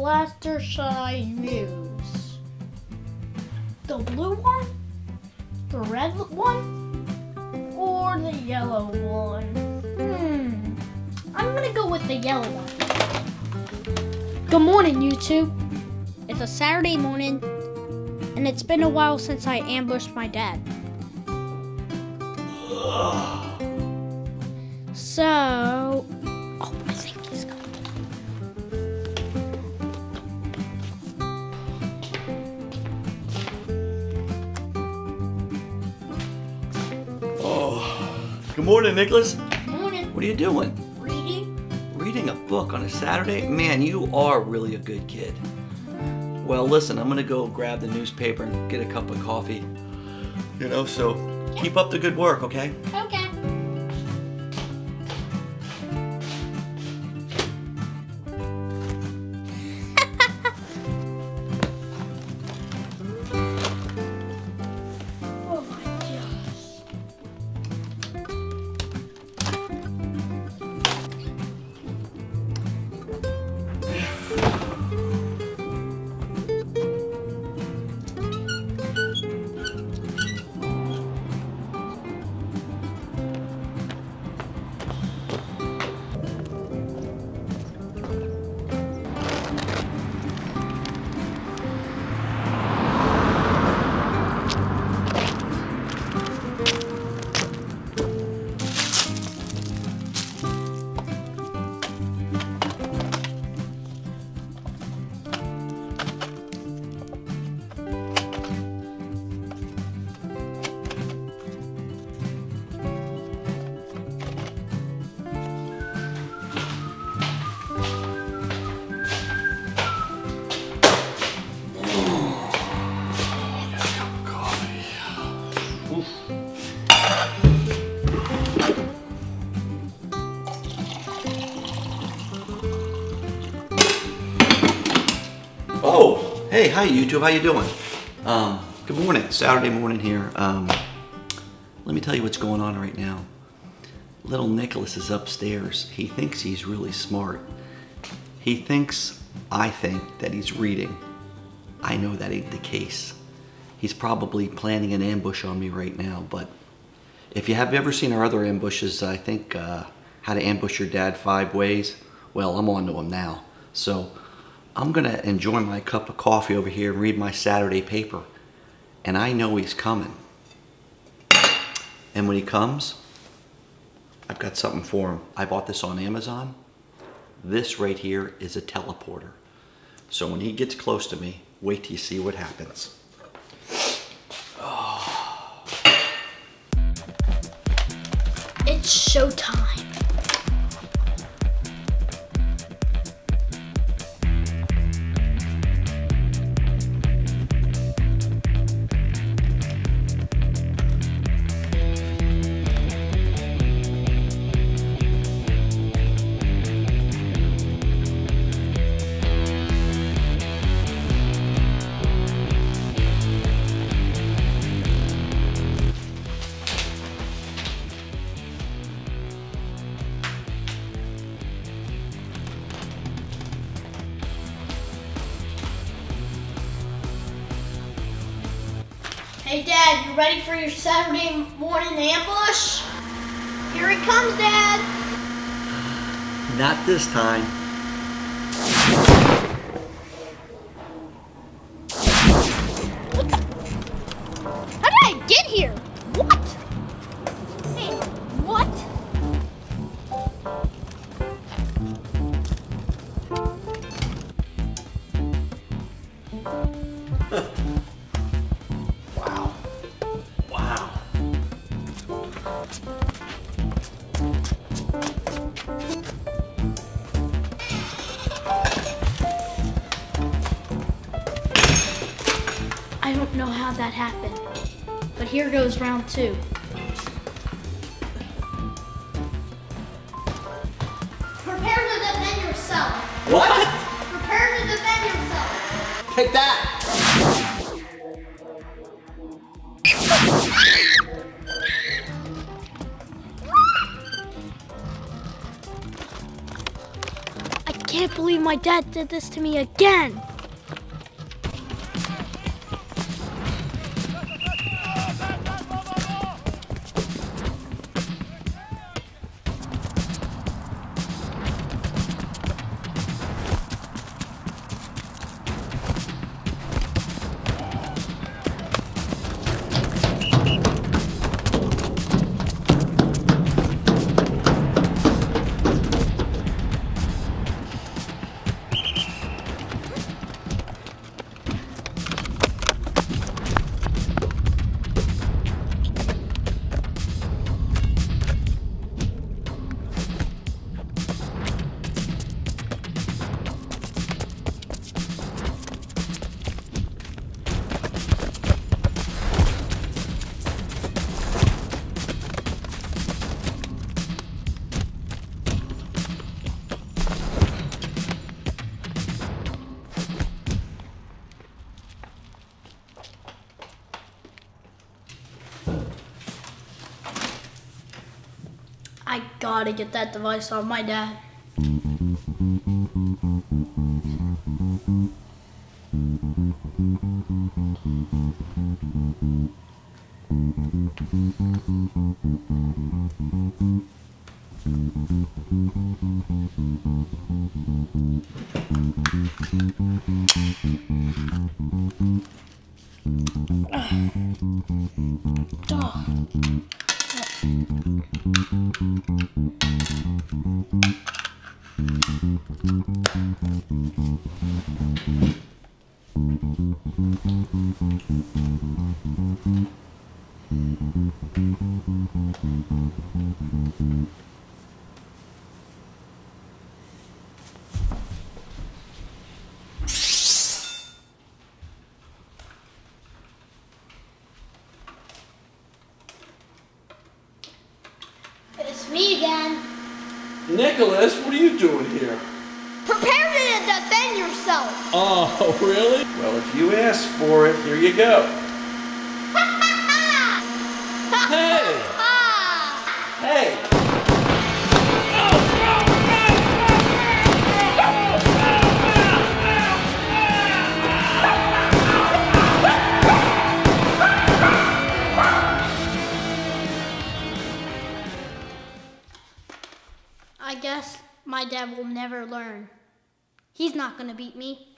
blaster should I use? The blue one? The red one? Or the yellow one? I'm gonna go with the yellow one. Good morning, YouTube. It's a Saturday morning, and it's been a while since I ambushed my dad. So, I think he's coming. Good morning, Nicholas. Good morning. What are you doing? Reading. Reading a book on a Saturday? Man, you are really a good kid. Well, listen, I'm gonna go grab the newspaper and get a cup of coffee. So keep up the good work, okay? Okay. Oh my gosh. Oh, hey, hi YouTube, how you doing? Good morning, Saturday morning here. Let me tell you what's going on right now. Little Nicholas is upstairs. He thinks he's really smart. I think that he's reading. I know that ain't the case. He's probably planning an ambush on me right now, but if you have ever seen our other ambushes, I think How to Ambush Your Dad 5 Ways, well, I'm on to him now. So I'm gonna enjoy my cup of coffee over here and read my Saturday paper. And I know he's coming. And when he comes, I've got something for him. I bought this on Amazon. This right here is a teleporter. So when he gets close to me, wait till you see what happens. Oh. It's showtime. Hey Dad, you ready for your Saturday morning ambush? Here he comes, Dad. Not this time. How did I get here? What? Hey, what? Wow. I don't know how that happened, but here goes round 2. Prepare to defend yourself. What? Prepare to defend yourself. Take that! I can't believe my dad did this to me again. I gotta get that device off my dad. It's me again. Nicholas, what are you doing here? Prepare to defend yourself. Oh, really? Well, if you ask for it, here you go. Hey! Hey! I guess my dad will never learn. He's not gonna beat me.